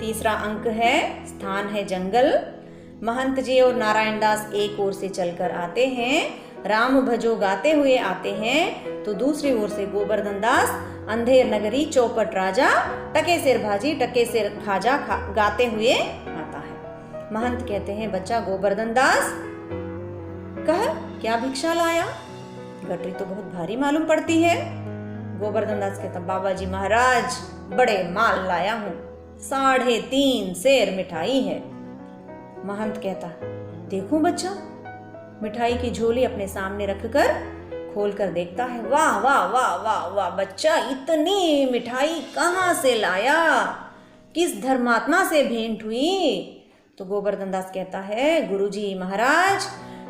तीसरा अंक है, स्थान है जंगल। महंत जी और नारायण दास एक ओर से चलकर आते हैं, राम भजो गाते हुए आते हैं, तो दूसरी ओर से गोवर्धन दास अंधेर नगरी चौपट राजा टके सिर भाजी टके सिर खाजा गाते हुए आता है। महंत कहते हैं, बच्चा गोवर्धन दास कह क्या भिक्षा लाया? गठरी तो बहुत भारी मालूम पड़ती है। गोवर्धन दास कहता, बाबा जी महाराज बड़े माल लाया हूं, 3.5 सेर मिठाई है। महंत कहता, देखूं बच्चा? मिठाई की झोली अपने सामने रखकर खोलकर देखता है। वाह वाह वाह वाह वाह बच्चा, इतनी मिठाई कहाँ से लाया? किस धर्मात्मा से भेंट हुई? तो गोवर्धन दास कहता है, गुरुजी महाराज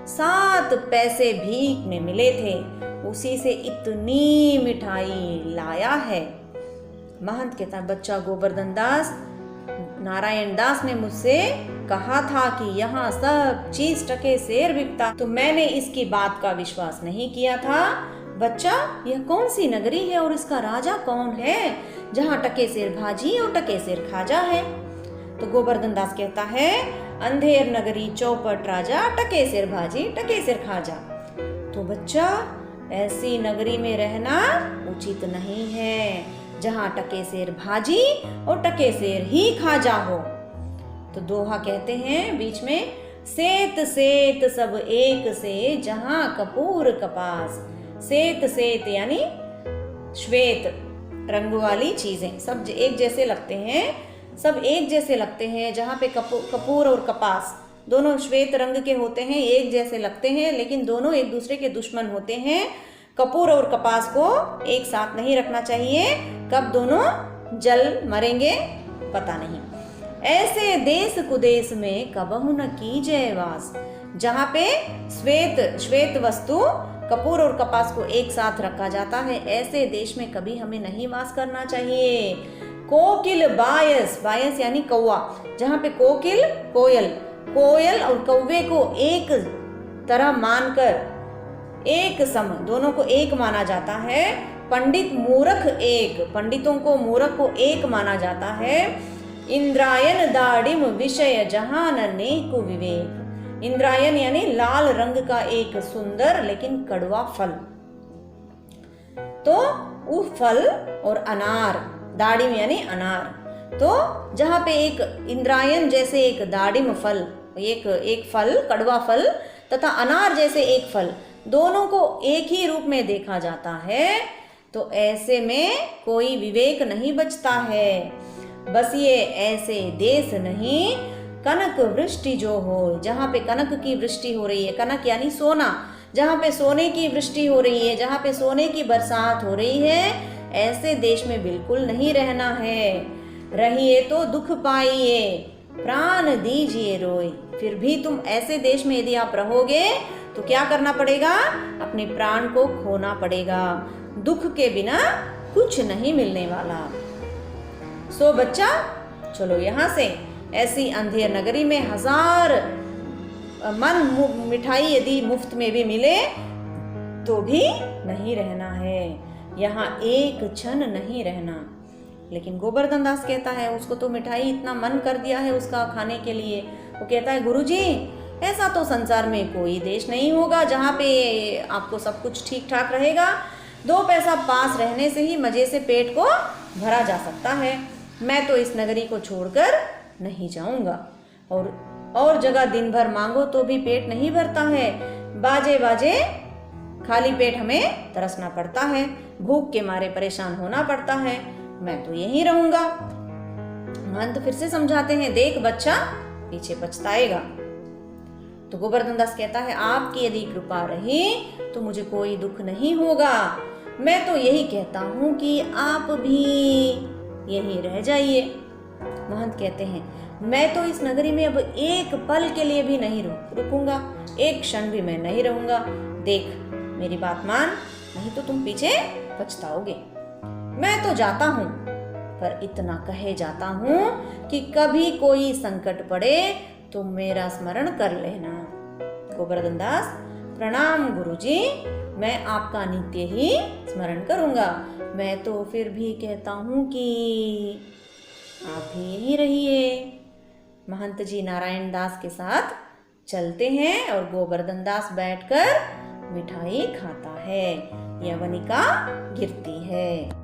7 पैसे भीख में मिले थे, उसी से इतनी मिठाई लाया है। महंत कहता है, बच्चा गोवर्धन दास, नारायण दास ने मुझसे कहा था कि यहाँ सब चीज टके सेर बिकता, तो मैंने इसकी बात का विश्वास नहीं किया था। बच्चा यह कौन सी नगरी है और इसका राजा कौन है जहाँ टके सेर भाजी और टके सेर खाजा है? तो गोवर्धन दास कहता है, अंधेर नगरी चौपट राजा टके सिर भाजी टके सिर खाजा। तो बच्चा ऐसी नगरी में रहना उचित नहीं है जहाँ टके सेर भाजी और टके सेर ही खाजा हो। तो दोहा कहते हैं बीच में, सेत सेत सब एक से जहाँ कपूर कपास। सेत सेत यानी श्वेत रंग वाली चीजें सब एक जैसे लगते हैं, सब एक जैसे लगते हैं। जहाँ पे कपूर और कपास दोनों श्वेत रंग के होते हैं, एक जैसे लगते हैं, लेकिन दोनों एक दूसरे के दुश्मन होते हैं। कपूर और कपास को एक साथ नहीं रखना चाहिए, कब दोनों जल मरेंगे पता नहीं। ऐसे देश कुदेश में कबहु न कीजय वास। जहाँ पे श्वेत वस्तु कपूर और कपास को एक साथ रखा जाता है, ऐसे देश में कभी हमें नहीं वास करना चाहिए। कोकिल बायस, बायस यानी कौवा, जहाँ पे कोकिल कोयल और कौवे को एक तरह मानकर एक सम दोनों को एक माना जाता है। पंडित मूर्ख एक, पंडितों को मूर्ख को एक माना जाता है। इंद्रायन दाड़िम विषय जहान नेक विवेक। इंद्रायन यानी लाल रंग का एक सुंदर लेकिन कड़वा फल। तो वो फल और अनार, दाड़िम यानी अनार, तो जहाँ पे एक इंद्रायन जैसे एक दाड़िम फल, एक फल कड़वा फल तथा अनार जैसे एक फल, दोनों को एक ही रूप में देखा जाता है, तो ऐसे में कोई विवेक नहीं बचता है। बस ये ऐसे देश नहीं, कनक वृष्टि जो हो, जहाँ पे कनक की वृष्टि हो रही है, कनक यानी सोना, जहाँ पे सोने की वृष्टि हो रही है, जहाँ पे सोने की बरसात हो रही है, ऐसे देश में बिल्कुल नहीं रहना है। रहिए तो दुख पाइए, प्राण दीजिए रोए। फिर भी तुम ऐसे देश में यदि आप रहोगे तो क्या करना पड़ेगा? अपने प्राण को खोना पड़ेगा। दुख के बिना कुछ नहीं मिलने वाला। सो बच्चा चलो यहाँ से, ऐसी अंधेर नगरी में 1000 मन मिठाई यदि मुफ्त में भी मिले तो भी नहीं रहना है, यहाँ एक क्षण नहीं रहना। लेकिन गोवर्धन दास कहता है, उसको तो मिठाई इतना मन कर दिया है उसका खाने के लिए। वो कहता है, गुरुजी ऐसा तो संसार में कोई देश नहीं होगा जहाँ पे आपको सब कुछ ठीक ठाक रहेगा। 2 पैसा पास रहने से ही मजे से पेट को भरा जा सकता है। मैं तो इस नगरी को छोड़कर नहीं जाऊंगा। और जगह दिन भर मांगो तो भी पेट नहीं भरता है। बाजे बाजे खाली पेट हमें तरसना पड़ता है, भूख के मारे परेशान होना पड़ता है। मैं तो यहीं रहूंगा। महंत फिर से समझाते हैं, देख बच्चा पीछे पछताएगा। तो गोवर्धन दास कहता है, आपकी यदि कृपा रही तो मुझे कोई दुख नहीं होगा। मैं तो यही कहता हूँ कि आप भी यहीं रह जाइए। महंत कहते हैं, मैं तो इस नगरी में अब एक पल के लिए भी नहीं रुकूंगा, एक क्षण भी मैं नहीं रहूंगा। देख मेरी बात मान, नहीं तो तुम पीछे पछताओगे। मैं तो जाता हूँ, पर इतना कहे जाता हूँ कि कभी कोई संकट पड़े तो मेरा स्मरण कर लेना। गोवर्धन दास, प्रणाम गुरुजी, मैं आपका नित्य ही स्मरण करूंगा। मैं तो फिर भी कहता हूँ कि आप भी यहीं रहिए। महंत जी नारायण दास के साथ चलते हैं और गोवर्धन दास बैठकर मिठाई खाता है। यवनिका गिरती है।